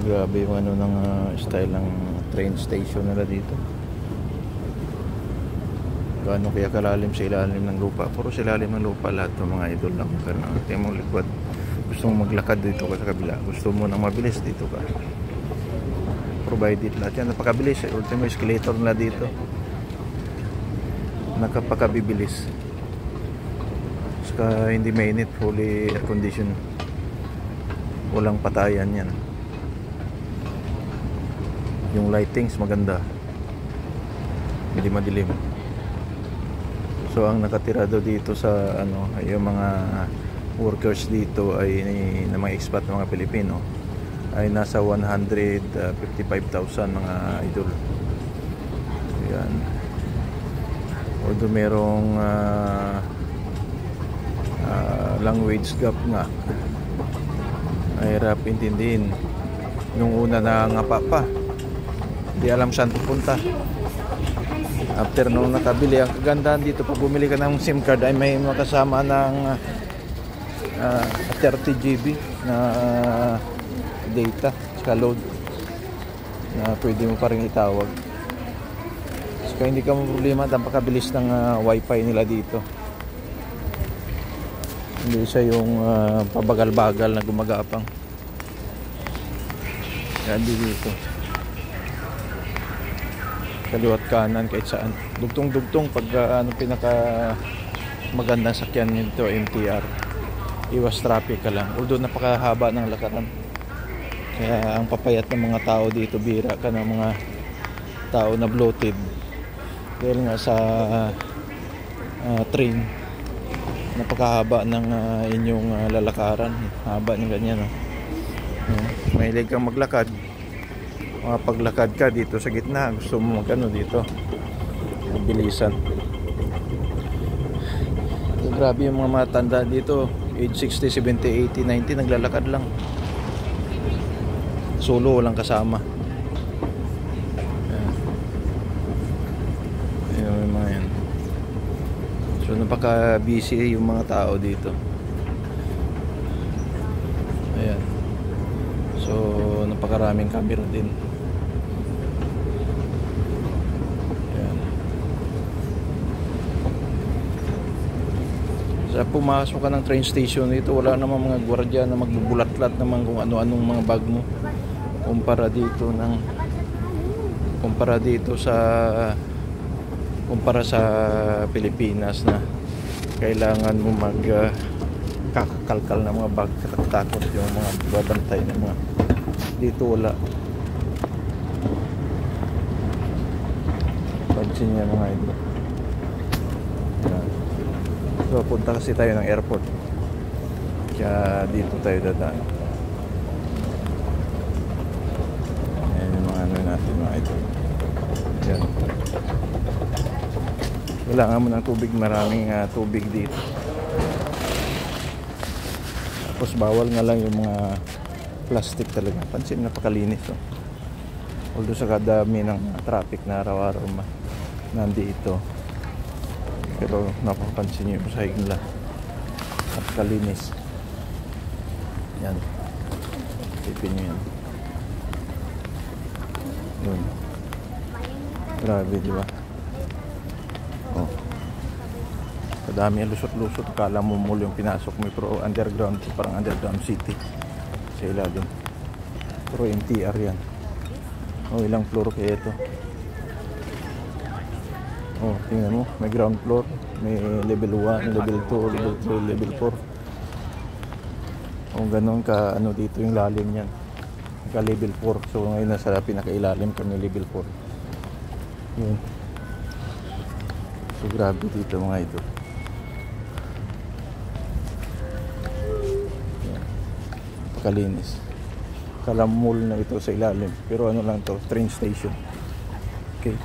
Grabe yung ano ng style ng train station nila dito. Gaano kaya kalalim sa ilalim ng lupa? Puro sa ilalim ng lupa lahat ng mga idol lang. Kaya mong likwad. Gusto mong maglakad dito ka sa kabila. Gusto mo nang mabilis dito ka. Provided lahat yan. Napakabilis. Ultimo escalator nila dito. Nakapakabibilis. Saka hindi mainit. Fully air condition. Walang patayan yan. Yung lightings maganda. Hindi madilim. So ang nakatira daw dito sa ano, yung mga workers dito ay na mga expat na mga Pilipino ay nasa 155,000 mga idol. Yan. Although merong language gap nga, ay hirap intindihin. Nung una nangapa pa, di alam saan pupunta. After nung nakabili, ang kagandahan dito pag bumili ka ng SIM card ay may makasama ng 30 GB na data saka load na pwede mo pa rin itawag. So hindi ka problema, napakabilis ng wifi nila dito. Hindi siya yung pabagal-bagal na gumagapang. Yan dito. Kaliwat kanan kahit saan. Dugtong-dugtong pag ano pinaka magandang sakyan nito MTR. Iwas traffic ka lang. Although napakahaba ng lakaran. Kaya ang papayat ng mga tao dito, bira ka ng mga tao na bloated. Dahil nga sa train, napakahaba ng inyong lalakaran. Haba ng ganyan. Mahilig kang maglakad. Paglakad ka dito sa gitna, gusto mo magano dito, bilisan. So, grabe yung mga matanda dito, age 60, 70, 80, 90, naglalakad lang. Solo, walang kasama. Ayan yung mga yan. So napaka busy yung mga tao dito. Ayan. So napakaraming camera din. Sa pumasok ka ng train station dito, wala namang mga gwardiya na magbubulat-lat naman kung ano-anong mga bag mo. Kumpara sa Pilipinas na kailangan mo kakakalkal ng mga bag, takot yung mga babantay ng mga dito wala. Pansin niya mga ito. So punta kasi tayo ng airport, kaya dito tayo dadaan. Ayan yung mga ano natin mga ito. Ayan. Kailangan mo ng tubig, maraming tubig dito. Tapos bawal nga lang yung mga plastic talaga. Pansin, napakalinis. Although sa kadami ng traffic na araw-araw nandito, pero napapansin nyo yung sahig nila at kalinis. Yan, tipin nyo yan. Yun, grabe diba? Oh, kadami yung lusot-lusot. Akala mo muli yung pinasok mo, pero underground, parang underground city sa ilalim. Pero MTR yan. Oh, ilang floor kaya ito? Oh, tingnan mo, may ground floor, may level 1, level 2, level 3, level 4. Kung ganun ka, ano dito yung lalim yan. Ka level 4. So ngayon nasa pinakailalim kami level 4. Yun. So grabe dito mga ito. Pakalinis. Kalamul na ito sa ilalim. Pero ano lang to, train station. Okay.